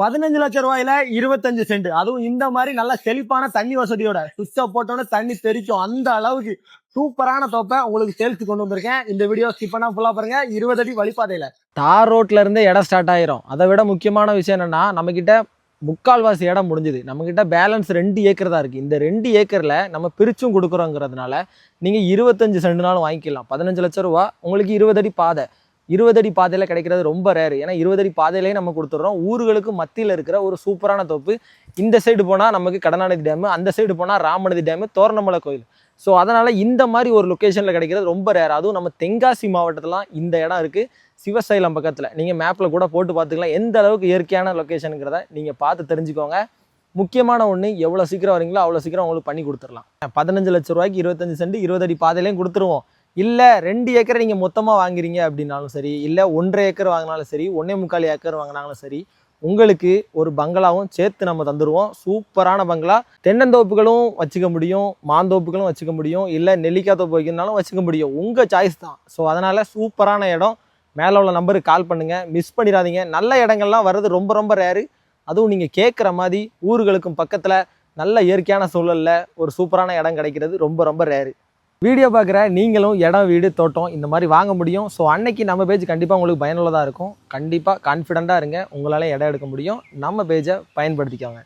15 லட்சம் ரூபாயில 25 சென்ட். அதுவும் இந்த மாதிரி நல்ல செழிப்பான தண்ணி வசதியோட சுவிட்ச போட்டோன்னு தண்ணி தெரிக்கும் அந்த அளவுக்கு சூப்பரான தோப்பை உங்களுக்கு சேல்ஸ் கொண்டு வந்திருக்கேன். இந்த வீடியோ ஸ்கிப் பண்ணா ஃபுல்லா பாருங்க. 20 அடி வழிபாதையில தார் ரோட்ல இருந்தே இடம் ஸ்டார்ட் ஆயிரும். அதை விட முக்கியமான விஷயம் என்னன்னா, நம்ம கிட்ட முக்கால்வாசி இடம் முடிஞ்சுது. நம்ம கிட்ட பேலன்ஸ் 2 ஏக்கர் தான் இருக்கு. இந்த 2 ஏக்கர்ல நம்ம பிரிச்சும் கொடுக்குறோங்கிறதுனால நீங்க 25 சென்ட்னாலும் வாங்கிக்கலாம். 15 லட்சம் ரூபா உங்களுக்கு 20 அடி பாதை. 20 அடி பாதையில கிடைக்கிறது ரொம்ப ரேர். ஏன்னா 20 அடி பாதையிலேயே நம்ம கொடுத்துட்றோம். ஊர்களுக்கு மத்தியில் இருக்கிற ஒரு சூப்பரான தோப்பு. இந்த சைடு போனால் நமக்கு கடனாநதி டேமு, அந்த சைடு போனால் ராமநதி டேமு, தோரணமலை கோயில். ஸோ அதனால் இந்த மாதிரி ஒரு லொக்கேஷனில் கிடைக்கிறது ரொம்ப ரேர். அதுவும் நம்ம தென்காசி மாவட்டத்திலாம் இந்த இடம் இருக்குது. சிவசைலம் பக்கத்தில் நீங்கள் மேப்பில் கூட போட்டு பார்த்துக்கலாம் எந்த அளவுக்கு இயற்கையான லொக்கேஷனுங்கிறத நீங்கள் பார்த்து தெரிஞ்சுக்கோங்க. முக்கியமான ஒன்று, எவ்வளோ சீக்கிரம் வரீங்களோ அவ்வளோ சீக்கிரம் உங்களுக்கு பண்ணி கொடுத்துடலாம். 15 லட்ச ரூபாய்க்கு 25 சென்ட் 20 அடி பாதையிலையும் கொடுத்துருவோம். இல்லை 2 ஏக்கரை நீங்கள் மொத்தமாக வாங்குறீங்க அப்படின்னாலும் சரி, இல்லை 1.5 ஏக்கர் வாங்கினாலும் சரி, 1.25 ஏக்கர் வாங்கினாலும் சரி, உங்களுக்கு ஒரு பங்களாவும் சேர்த்து நம்ம தந்துடுவோம். சூப்பரான பங்களா. தென்னந்தோப்புகளும் வச்சுக்க முடியும், மாந்தோப்புகளும் வச்சுக்க முடியும், இல்லை நெல்லிக்காய் தோப்பு வைக்கணும்னாலும் வச்சுக்க முடியும். உங்கள் சாய்ஸ் தான். ஸோ அதனால் சூப்பரான இடம். மேலே உள்ள நம்பருக்கு கால் பண்ணுங்கள், மிஸ் பண்ணிடாதீங்க. நல்ல இடங்கள்லாம் வர்றது ரொம்ப ரொம்ப ரேரு. அதுவும் நீங்கள் கேட்குற மாதிரி ஊர்களுக்கும் பக்கத்தில் நல்ல இயற்கையான சூழலில் ஒரு சூப்பரான இடம் கிடைக்கிறது ரொம்ப ரொம்ப ரேரு. வீடியோ பார்க்குற நீங்களும் இடம், வீடு, தோட்டம் இந்த மாதிரி வாங்க முடியும். ஸோ அன்னைக்கு நம்ம பேஜ் கண்டிப்பாக உங்களுக்கு பயனுள்ளதாக இருக்கும். கண்டிப்பாக கான்ஃபிடெண்ட்டாக இருங்க, உங்களால் இடம் எடுக்க முடியும். நம்ம பேஜை பயன்படுத்திக்கோங்க.